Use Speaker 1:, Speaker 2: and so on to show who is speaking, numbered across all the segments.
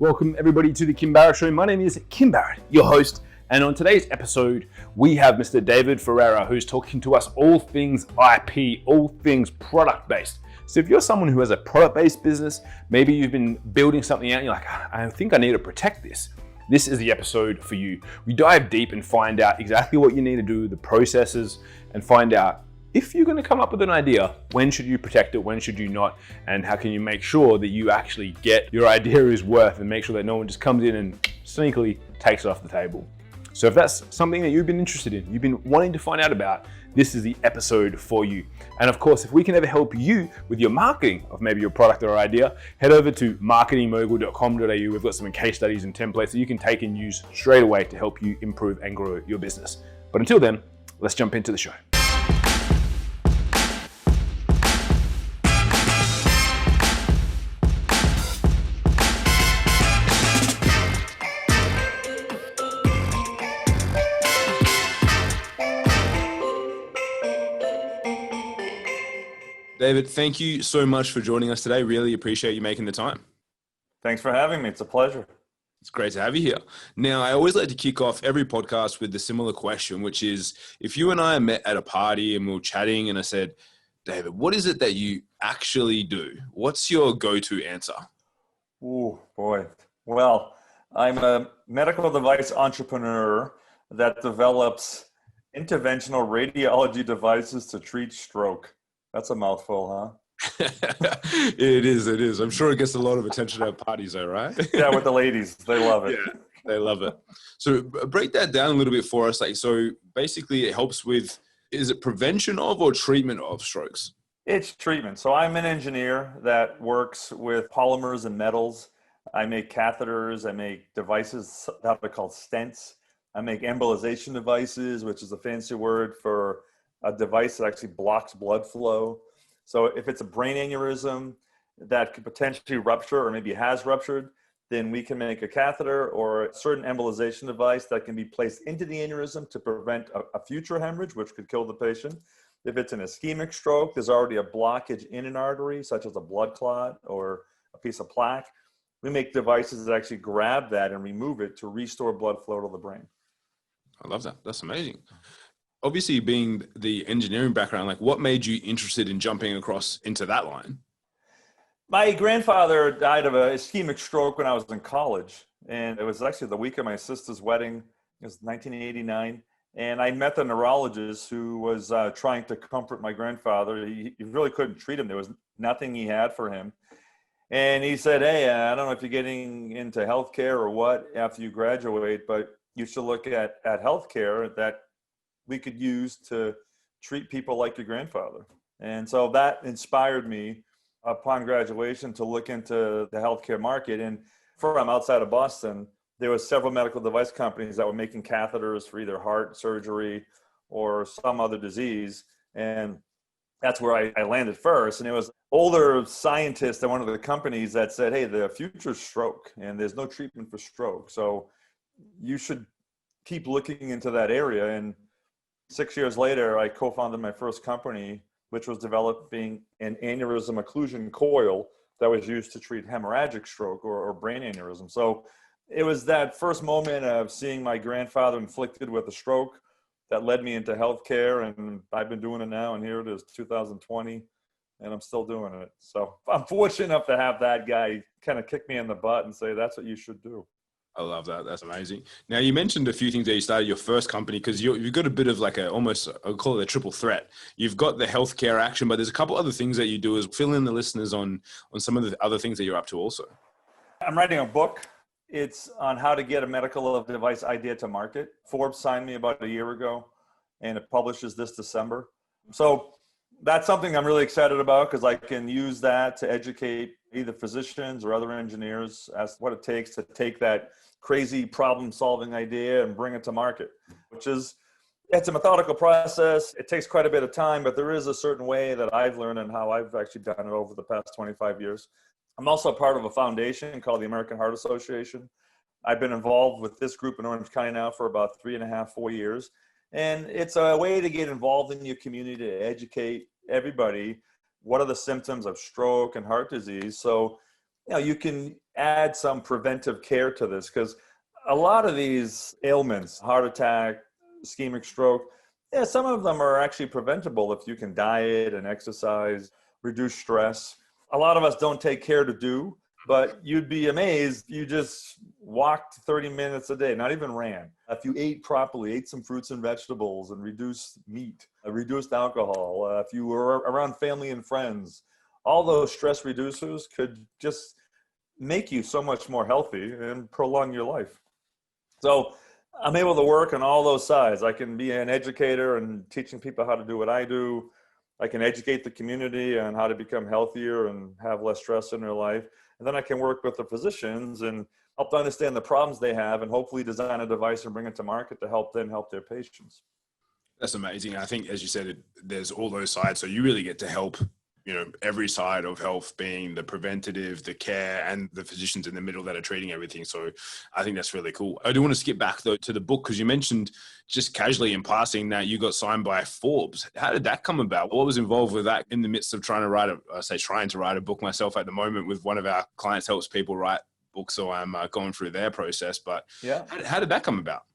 Speaker 1: Welcome everybody to the Kim Barrett Show. My name is Kim Barrett, your host. And on today's episode, we have Mr. David Ferrera, who's talking to us all things IP, all things product-based. So if you're someone who has a product-based business, maybe you've been building something out and you're like, I think I need to protect this. This is the episode for you. We dive deep and find out exactly what you need to do, the processes, and find out if you're going to come up with an idea, when should you protect it, when should you not, and how can you make sure that you actually get your idea is worth and make sure that no one just comes in and sneakily takes it off the table. So if that's something that you've been interested in, you've been wanting to find out about, this is the episode for you. And of course, if we can ever help you with your marketing of maybe your product or idea, head over to marketingmogul.com.au. We've got some case studies and templates that you can take and use straight away to help you improve and grow your business. But until then, let's jump into the show. David, thank you so much for joining us today. Really appreciate you making the time.
Speaker 2: Thanks for having me. It's a pleasure.
Speaker 1: It's great to have you here. Now, I always like to kick off every podcast with the similar question, which is, if you and I met at a party and we were chatting and I said, David, what is it that you actually do? What's your go-to answer?
Speaker 2: Oh, boy. Well, I'm a medical device entrepreneur that develops interventional radiology devices to treat stroke. That's a mouthful, huh?
Speaker 1: It is. I'm sure it gets a lot of attention at parties, though, right?
Speaker 2: Yeah, with the ladies. They love it.
Speaker 1: Yeah, they love it. So break that down a little bit for us. So basically it helps with, is it prevention of or treatment of strokes?
Speaker 2: It's treatment. So I'm an engineer that works with polymers and metals. I make catheters. I make devices that are called stents. I make embolization devices, which is a fancy word for a device that actually blocks blood flow. So if it's a brain aneurysm that could potentially rupture or maybe has ruptured, then we can make a catheter or a certain embolization device that can be placed into the aneurysm to prevent a future hemorrhage, which could kill the patient. If it's an ischemic stroke, there's already a blockage in an artery, such as a blood clot or a piece of plaque. We make devices that actually grab that and remove it to restore blood flow to the brain.
Speaker 1: I love that. That's amazing. Obviously, being the engineering background, like what made you interested in jumping across into that line?
Speaker 2: My grandfather died of a ischemic stroke when I was in college. And it was actually the week of my sister's wedding. It was 1989. And I met the neurologist who was trying to comfort my grandfather. He really couldn't treat him. There was nothing he had for him. And he said, hey, I don't know if you're getting into healthcare or what after you graduate, but you should look at healthcare that we could use to treat people like your grandfather. And so that inspired me upon graduation to look into the healthcare market. And from outside of Boston, there were several medical device companies that were making catheters for either heart surgery or some other disease. And that's where I landed first. And it was older scientists at one of the companies that said, hey, the future is stroke and there's no treatment for stroke. So you should keep looking into that area. And 6 years later, I co-founded my first company, which was developing an aneurysm occlusion coil that was used to treat hemorrhagic stroke or brain aneurysm. So it was that first moment of seeing my grandfather inflicted with a stroke that led me into healthcare, and I've been doing it now, and here it is, 2020, and I'm still doing it. So I'm fortunate enough to have that guy kind of kick me in the butt and say, that's what you should do.
Speaker 1: I love that. That's amazing. Now, you mentioned a few things that you started your first company because you've got a bit of like almost, I'll call it a triple threat. You've got the healthcare action, but there's a couple other things that you do. Is fill in the listeners on some of the other things that you're up to also.
Speaker 2: I'm writing a book. It's on how to get a medical device idea to market. Forbes signed me about a year ago, and it publishes this December. So that's something I'm really excited about because I can use that to educate either physicians or other engineers as what it takes to take that crazy problem-solving idea and bring it to market, which is, it's a methodical process. It takes quite a bit of time, but there is a certain way that I've learned and how I've actually done it over the past 25 years. I'm also part of a foundation called the American Heart Association. I've been involved with this group in Orange County now for about 3.5, 4 years. And it's a way to get involved in your community, to educate everybody what are the symptoms of stroke and heart disease. So you can add some preventive care to this, because a lot of these ailments, heart attack, ischemic stroke, yeah, some of them are actually preventable if you can diet and exercise, reduce stress. A lot of us don't take care to do, but you'd be amazed. You just walked 30 minutes a day, not even ran. If you ate properly, ate some fruits and vegetables and reduced meat, reduced alcohol, if you were around family and friends, all those stress reducers could just make you so much more healthy and prolong your life. So I'm able to work on all those sides. I can be an educator and teaching people how to do what I do. I can educate the community on how to become healthier and have less stress in their life. And then I can work with the physicians and help to understand the problems they have and hopefully design a device and bring it to market to help them help their patients.
Speaker 1: That's amazing. I think, as you said, there's all those sides. So you really get to help, every side of health, being the preventative, the care, and the physicians in the middle that are treating everything. So I think that's really cool. I do want to skip back though to the book, because you mentioned just casually in passing that you got signed by Forbes. How did that come about? What was involved with that in the midst of trying to write a book myself at the moment? With one of our clients helps people write books. So I'm going through their process, but yeah, how did that come about?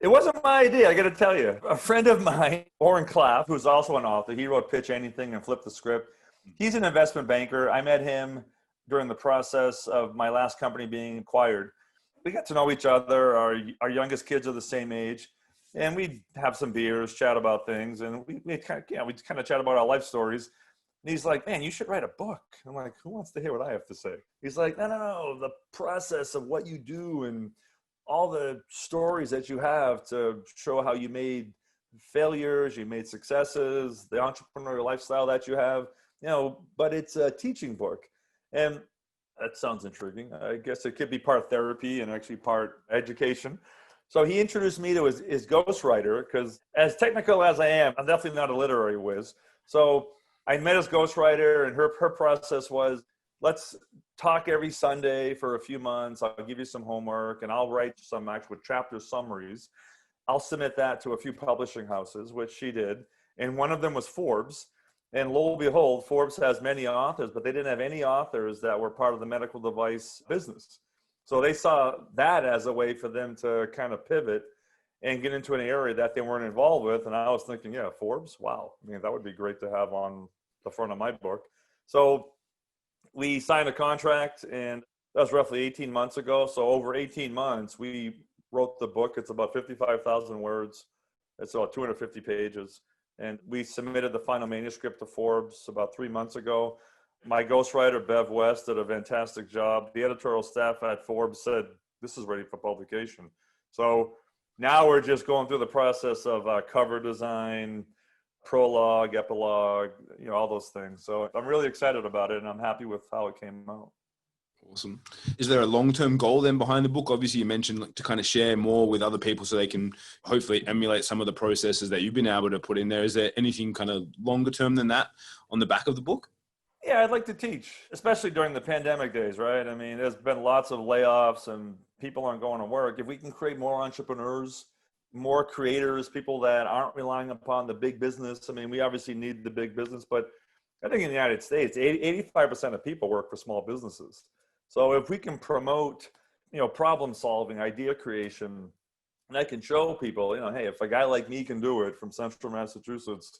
Speaker 2: It wasn't my idea, I got to tell you. A friend of mine, Oren Klaff, who's also an author, he wrote Pitch Anything and Flip the Script. He's an investment banker. I met him during the process of my last company being acquired. We got to know each other. Our youngest kids are the same age. And we'd have some beers, chat about things. And we kind of chat about our life stories. And he's like, man, you should write a book. I'm like, who wants to hear what I have to say? He's like, no, the process of what you do and all the stories that you have to show how you made failures, you made successes, the entrepreneurial lifestyle that you have, but it's a teaching book. And that sounds intriguing. I guess it could be part therapy and actually part education. So he introduced me to his ghostwriter, because as technical as I am, I'm definitely not a literary whiz. So I met his ghostwriter, and her process was, let's talk every Sunday for a few months. I'll give you some homework and I'll write some actual chapter summaries. I'll submit that to a few publishing houses, which she did. And one of them was Forbes. And lo and behold, Forbes has many authors, but they didn't have any authors that were part of the medical device business. So they saw that as a way for them to kind of pivot and get into an area that they weren't involved with. And I was thinking, yeah, Forbes, wow. I mean, that would be great to have on the front of my book. So we signed a contract, and that was roughly 18 months ago. So over 18 months, we wrote the book. It's about 55,000 words. It's about 250 pages. And we submitted the final manuscript to Forbes about 3 months ago. My ghostwriter, Bev West, did a fantastic job. The editorial staff at Forbes said, this is ready for publication. So now we're just going through the process of cover design, prologue, epilogue, all those things. So I'm really excited about it, and I'm happy with how it came out.
Speaker 1: Awesome. Is there a long-term goal then behind the book? Obviously, you mentioned to kind of share more with other people so they can hopefully emulate some of the processes that you've been able to put in there. Is there anything kind of longer term than that on the back of the book?
Speaker 2: Yeah, I'd like to teach, especially during the pandemic days, right? I mean, there's been lots of layoffs and people aren't going to work. If we can create more entrepreneurs, more creators, people that aren't relying upon the big business. I mean, we obviously need the big business, but I think in the United States, 85% of people work for small businesses. So if we can promote, problem solving, idea creation, and I can show people, hey, if a guy like me can do it from Central Massachusetts,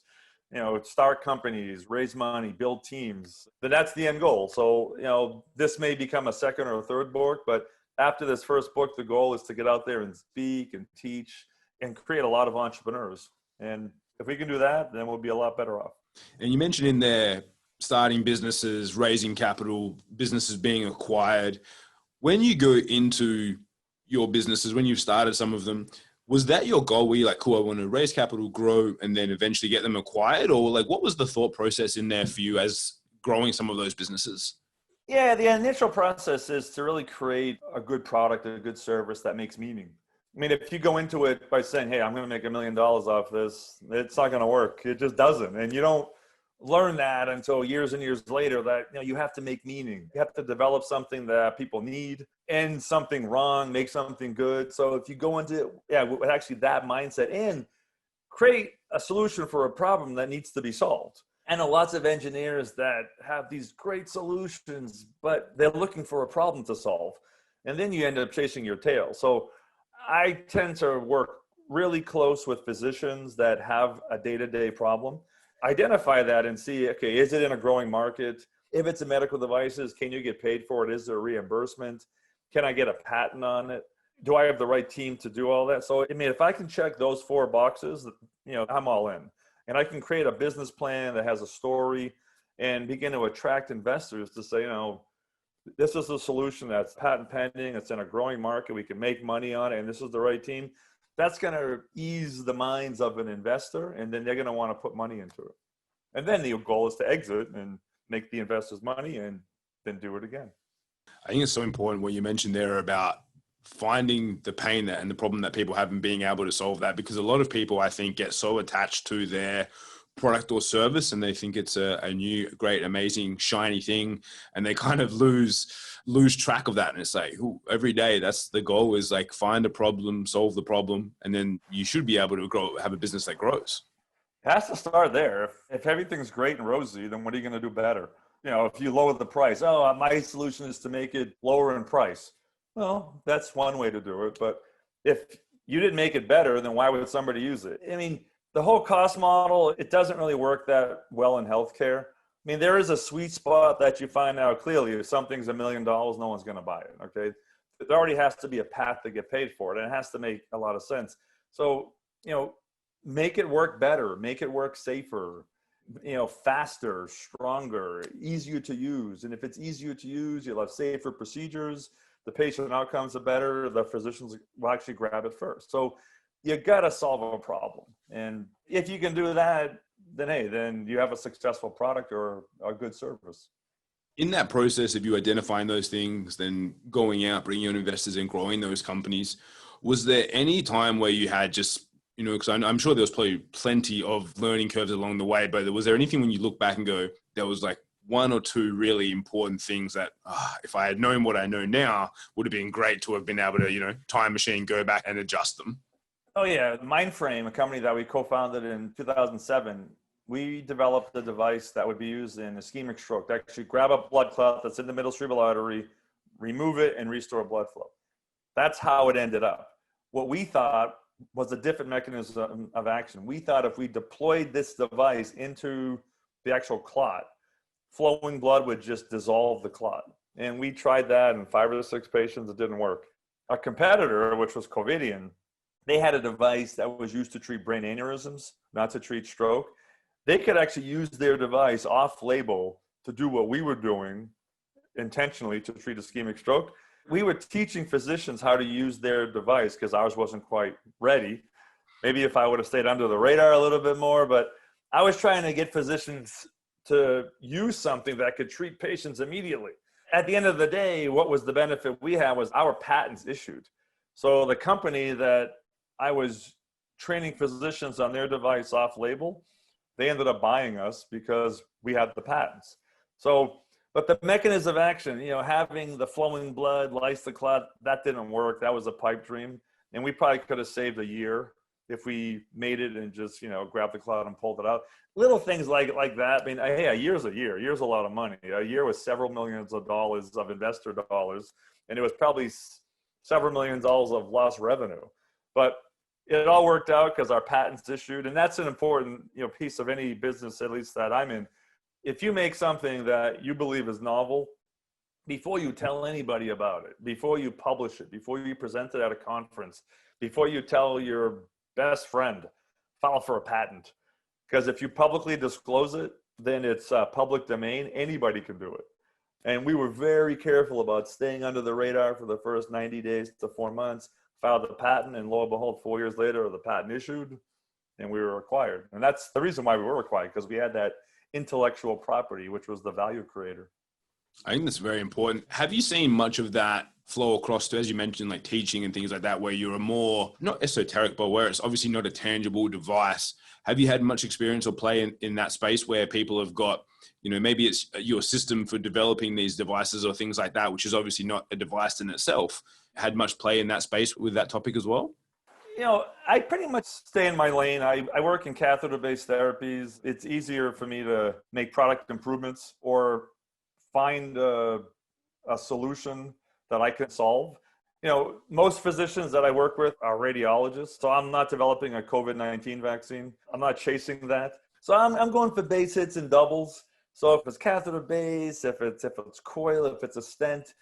Speaker 2: start companies, raise money, build teams, then that's the end goal. So, this may become a second or a third book, but after this first book, the goal is to get out there and speak and teach and create a lot of entrepreneurs. And if we can do that, then we'll be a lot better off.
Speaker 1: And you mentioned in there, starting businesses, raising capital, businesses being acquired. When you go into your businesses, when you've started some of them, was that your goal? Were you like, cool, I want to raise capital, grow, and then eventually get them acquired? Or like, what was the thought process in there for you as growing some of those businesses?
Speaker 2: Yeah, the initial process is to really create a good product, a good service that makes meaning. I mean, if you go into it by saying, hey, I'm going to make $1 million off this, it's not going to work. It just doesn't. And you don't learn that until years and years later that, you have to make meaning. You have to develop something that people need, end something wrong, make something good. So if you go into, with actually that mindset and create a solution for a problem that needs to be solved. I know lots of engineers that have these great solutions, but they're looking for a problem to solve. And then you end up chasing your tail. So I tend to work really close with physicians that have a day-to-day problem, identify that and see, okay, is it in a growing market? If it's a medical devices, can you get paid for it? Is there reimbursement? Can I get a patent on it? Do I have the right team to do all that? So, I mean, if I can check those 4 boxes, I'm all in. And I can create a business plan that has a story and begin to attract investors to say, this is a solution that's patent pending. It's in a growing market. We can make money on it. And this is the right team. That's going to ease the minds of an investor. And then they're going to want to put money into it. And then the goal is to exit and make the investors money and then do it again.
Speaker 1: I think it's so important what you mentioned there about finding the pain and the problem that people have and being able to solve that, because a lot of people, I think, get so attached to their product or service and they think it's a new, great, amazing, shiny thing, and they kind of lose track of that. And it's like, every day, that's the goal, is like find a problem, solve the problem, and then you should be able to have a business that grows.
Speaker 2: It has to start there. If everything's great and rosy, then what are you going to do better? If you lower the price, my solution is to make it lower in price. Well, that's one way to do it. But if you didn't make it better, then why would somebody use it? I mean, the whole cost model, it doesn't really work that well in healthcare. I mean, there is a sweet spot that you find out clearly. If something's $1 million, no one's going to buy it. Okay. There already has to be a path to get paid for it. And it has to make a lot of sense. So, make it work better, make it work safer, faster, stronger, easier to use. And if it's easier to use, you'll have safer procedures. The patient outcomes are better. The physicians will actually grab it first. So you got to solve a problem. And if you can do that, then, hey, then you have a successful product or a good service.
Speaker 1: In that process of you identifying those things, then going out, bringing on investors and growing those companies, was there any time where you had just, because I'm sure there was probably plenty of learning curves along the way, but was there anything when you look back and go, there was like 1 or 2 really important things that if I had known what I know now, would have been great to have been able to, time machine, go back and adjust them?
Speaker 2: Oh yeah. Mindframe, a company that we co-founded in 2007, we developed a device that would be used in ischemic stroke to actually grab a blood clot that's in the middle cerebral artery, remove it, and restore blood flow. That's how it ended up. What we thought was a different mechanism of action. We thought if we deployed this device into the actual clot, flowing blood would just dissolve the clot. And we tried that in 5 or 6 patients. It didn't work. A competitor, which was Covidian, they had a device that was used to treat brain aneurysms, not to treat stroke. They could actually use their device off-label to do what we were doing intentionally to treat ischemic stroke. We were teaching physicians how to use their device because ours wasn't quite ready. Maybe if I would have stayed under the radar a little bit more, but I was trying to get physicians to use something that could treat patients immediately. At the end of the day, what was the benefit we had was our patents issued. So the company that I was training physicians on their device off-label, they ended up buying us because we had the patents. So, but the mechanism of action, having the flowing blood, lyse the clot, that didn't work. That was a pipe dream. And we probably could have saved a year if we made it and just, grabbed the clot and pulled it out. Little things like that. I mean, hey, a year's a year. A year's a lot of money. A year was several millions of dollars of investor dollars. And it was probably several million dollars of lost revenue. But it all worked out because our patents issued. And that's an important, piece of any business, at least that I'm in. If you make something that you believe is novel, before you tell anybody about it, before you publish it, before you present it at a conference, before you tell your best friend, file for a patent. Because if you publicly disclose it, then it's public domain. Anybody can do it. And we were very careful about staying under the radar for the first 90 days to 4 months, filed the patent, and lo and behold, 4 years later, the patent issued, and we were acquired. And that's the reason why we were acquired, because we had that intellectual property, which was the value creator.
Speaker 1: I think that's very important. Have you seen much of that flow across to, as you mentioned, like teaching and things like that, where you're a more, not esoteric, but where it's obviously not a tangible device? Have you had much experience or play in that space where people have got, maybe it's your system for developing these devices or things like that, which is obviously not a device in itself, had much play in that space with that topic as well?
Speaker 2: I pretty much stay in my lane. I work in catheter-based therapies. It's easier for me to make product improvements or find a solution that I can solve. Most physicians that I work with are radiologists, so I'm not developing a COVID-19 vaccine. I'm not chasing that. So I'm going for base hits and doubles. So if it's catheter base, if it's coil, if it's a stent,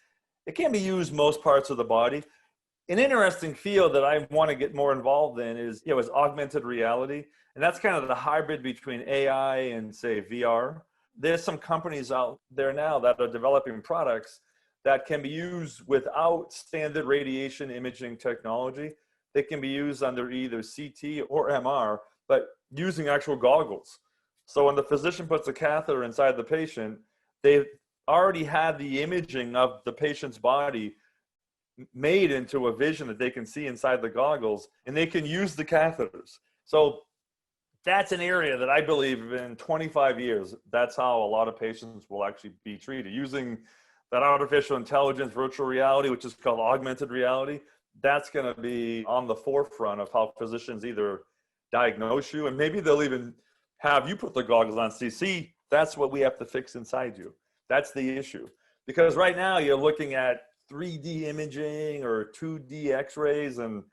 Speaker 2: it can be used most parts of the body. An interesting field that I want to get more involved in is augmented reality. And that's kind of the hybrid between AI and, say, VR. There's some companies out there now that are developing products that can be used without standard radiation imaging technology. They can be used under either CT or MR, but using actual goggles. So when the physician puts a catheter inside the patient, they've already had the imaging of the patient's body made into a vision that they can see inside the goggles, and they can use the catheters. So that's an area that I believe in 25 years, that's how a lot of patients will actually be treated, using that artificial intelligence, virtual reality, which is called augmented reality. That's going to be on the forefront of how physicians either diagnose you, and maybe they'll even have you put the goggles on. See, that's what we have to fix inside you. That's the issue. Because right now you're looking at 3D imaging or 2D x-rays, and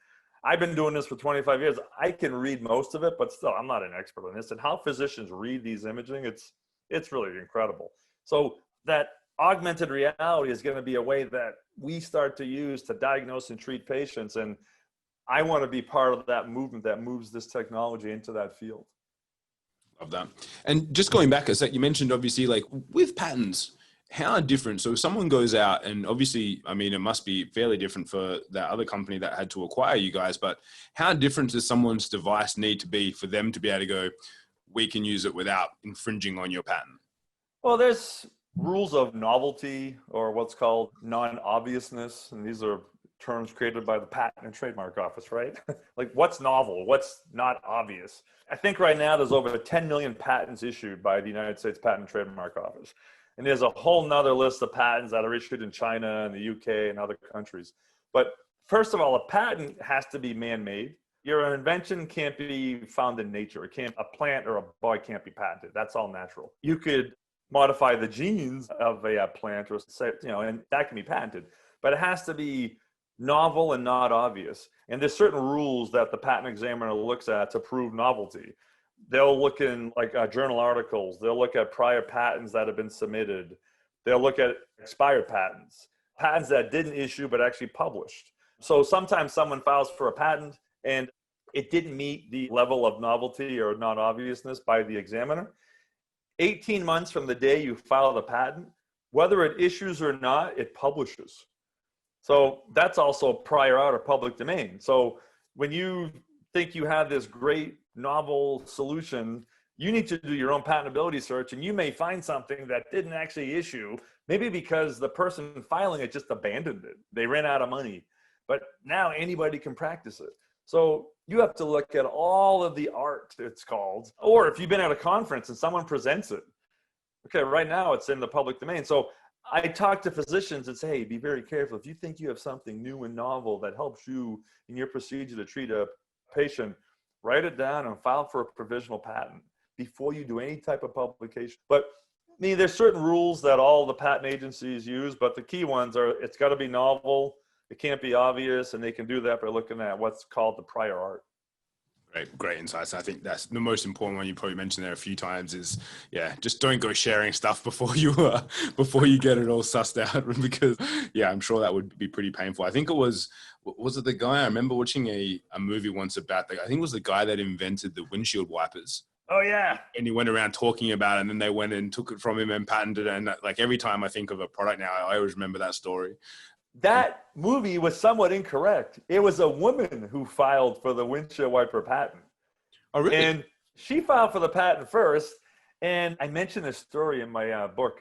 Speaker 2: I've been doing this for 25 years. I can read most of it, but still I'm not an expert on this. And how physicians read these imaging, it's really incredible. So that augmented reality is going to be a way that we start to use to diagnose and treat patients. And I want to be part of that movement that moves this technology into that field.
Speaker 1: Love that. And just going back a sec, you mentioned obviously like with patents, how different? So if someone goes out, and obviously, I mean, it must be fairly different for that other company that had to acquire you guys, but how different does someone's device need to be for them to be able to go, we can use it without infringing on your patent?
Speaker 2: Well, there's rules of novelty, or what's called non-obviousness. And these are terms created by the Patent and Trademark Office, right? Like what's novel, what's not obvious. I think right now there's over 10 million patents issued by the United States Patent and Trademark Office. And there's a whole nother list of patents that are issued in China and the UK and other countries. But first of all, a patent has to be man-made. Your invention can't be found in nature. A plant or a bug can't be patented. That's all natural. You could modify the genes of a plant, or say, and that can be patented, but it has to be novel and not obvious. And there's certain rules that the patent examiner looks at to prove novelty. They'll look in like journal articles. They'll look at prior patents that have been submitted. They'll look at expired patents that didn't issue but actually published. So sometimes someone files for a patent and it didn't meet the level of novelty or non-obviousness by the examiner. 18 months from the day you file the patent, whether it issues or not, it publishes. So that's also prior art or public domain. So when you think you have this great novel solution, you need to do your own patentability search, and you may find something that didn't actually issue, maybe because the person filing it just abandoned it. They ran out of money, but now anybody can practice it. So you have to look at all of the art, it's called, or if you've been at a conference and someone presents it, okay, right now it's in the public domain. So I talk to physicians and say, hey, be very careful. If you think you have something new and novel that helps you in your procedure to treat a patient, write it down and file for a provisional patent before you do any type of publication. But I mean, there's certain rules that all the patent agencies use, but the key ones are, it's got to be novel, it can't be obvious, and they can do that by looking at what's called the prior art.
Speaker 1: Great insights. I think that's the most important one you probably mentioned there a few times is, just don't go sharing stuff before you get it all sussed out, because I'm sure that would be pretty painful. I think was it the guy, I remember watching a movie once about I think it was the guy that invented the windshield wipers.
Speaker 2: Oh yeah.
Speaker 1: And he went around talking about it, and then they went and took it from him and patented it. And like every time I think of a product now, I always remember that story.
Speaker 2: That movie was somewhat incorrect. It was a woman who filed for the windshield wiper patent.
Speaker 1: Oh, really?
Speaker 2: And she filed for the patent first. And I mentioned this story in my book.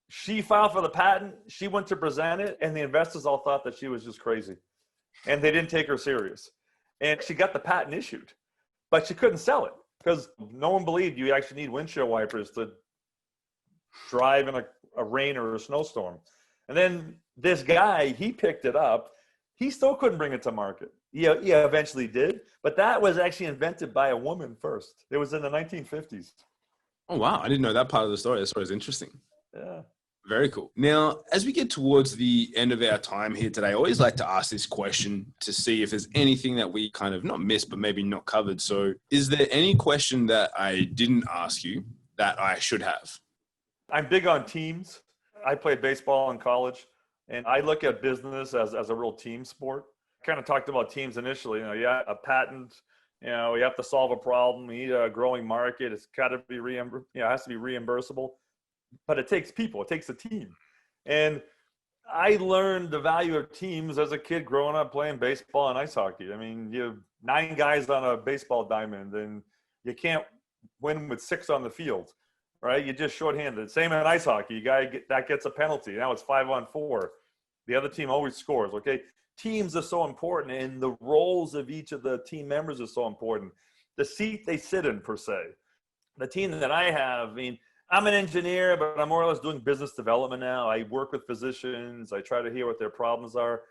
Speaker 2: She filed for the patent. She went to present it, and the investors all thought that she was just crazy. And they didn't take her serious. And she got the patent issued, but she couldn't sell it because no one believed you actually need windshield wipers to drive in a rain or a snowstorm. And then this guy, he picked it up. He still couldn't bring it to market. Yeah, eventually did. But that was actually invented by a woman first. It was in the 1950s.
Speaker 1: Oh, wow. I didn't know that part of the story. That story is interesting.
Speaker 2: Yeah.
Speaker 1: Very cool. Now, as we get towards the end of our time here today, I always like to ask this question to see if there's anything that we kind of not missed, but maybe not covered. So is there any question that I didn't ask you that I should have?
Speaker 2: I'm big on teams. I played baseball in college, and I look at business as a real team sport. Kind of talked about teams initially. You a patent, you have to solve a problem. You need a growing market. It's got to be it has to be reimbursable. But it takes people. It takes a team. And I learned the value of teams as a kid growing up playing baseball and ice hockey. I mean, you have 9 guys on a baseball diamond, and you can't win with 6 on the field, right? You're just shorthanded. Same in ice hockey. That gets a penalty. Now it's 5-on-4. The other team always scores, okay? Teams are so important, and the roles of each of the team members are so important. The seat they sit in, per se. The team that I have, I mean, I'm an engineer, but I'm more or less doing business development now. I work with physicians. I try to hear what their problems are.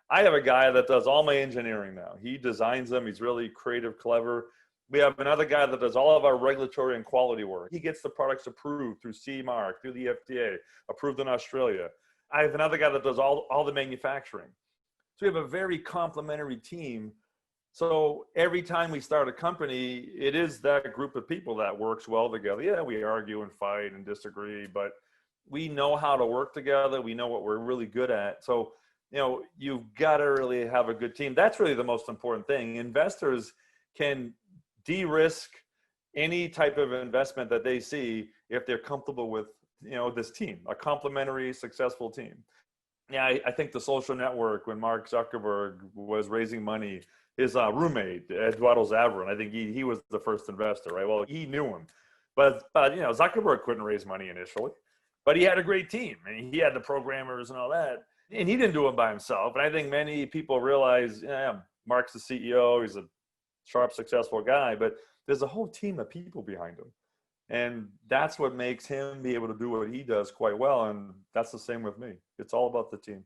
Speaker 2: I have a guy that does all my engineering now. He designs them. He's really creative, clever. We have another guy that does all of our regulatory and quality work. He gets the products approved through CE Mark, through the FDA, approved in Australia. I have another guy that does all the manufacturing. So we have a very complementary team. So every time we start a company, it is that group of people that works well together. Yeah, we argue and fight and disagree, but we know how to work together. We know what we're really good at. So, you've got to really have a good team. That's really the most important thing. Investors can de-risk any type of investment that they see if they're comfortable with, this team, a complementary, successful team. Yeah, I think the social network, when Mark Zuckerberg was raising money, his roommate, Eduardo Zavarin, I think he was the first investor, right? Well, he knew him. But Zuckerberg couldn't raise money initially. But he had a great team. I mean, he had the programmers and all that. And he didn't do it by himself. And I think many people realize, Mark's the CEO. He's a sharp, successful guy. But there's a whole team of people behind him. And that's what makes him be able to do what he does quite well. And that's the same with me. It's all about the team.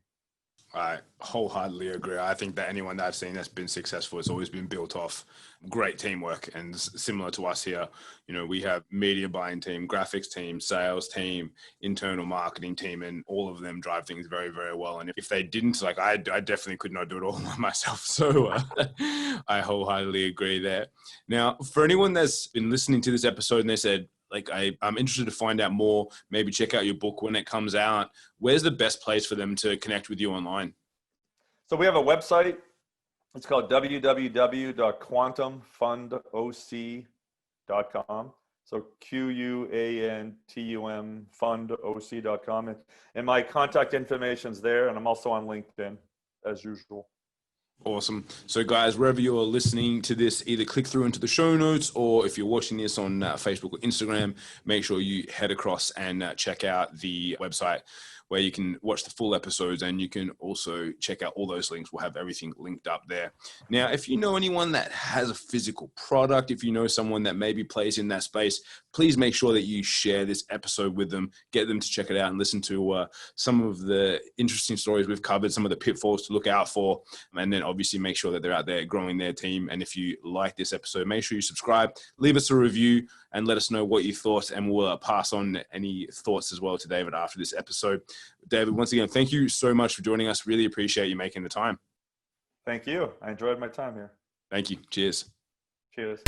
Speaker 1: I wholeheartedly agree. I think that anyone that I've seen that's been successful has always been built off great teamwork. And similar to us here, we have media buying team, graphics team, sales team, internal marketing team, and all of them drive things very, very well. And if they didn't, I definitely could not do it all myself. So I wholeheartedly agree there. Now, for anyone that's been listening to this episode and they said, I'm interested to find out more, maybe check out your book when it comes out. Where's the best place for them to connect with you online?
Speaker 2: So we have a website. It's called www.quantumfundoc.com. So QUANTUM fundoc.com. And my contact information's there. And I'm also on LinkedIn as usual.
Speaker 1: Awesome. So guys, wherever you're listening to this, either click through into the show notes, or if you're watching this on Facebook or Instagram, make sure you head across and check out the website where you can watch the full episodes, and you can also check out all those links. We'll have everything linked up there. Now, if you know anyone that has a physical product, if you know someone that maybe plays in that space, please make sure that you share this episode with them, get them to check it out and listen to some of the interesting stories we've covered, some of the pitfalls to look out for, and then obviously make sure that they're out there growing their team. And if you like this episode, make sure you subscribe, leave us a review, and let us know what you thought, and we'll pass on any thoughts as well to David after this episode. David, once again, thank you so much for joining us. Really appreciate you making the time.
Speaker 2: Thank you. I enjoyed my time here.
Speaker 1: Thank you. Cheers.
Speaker 2: Cheers.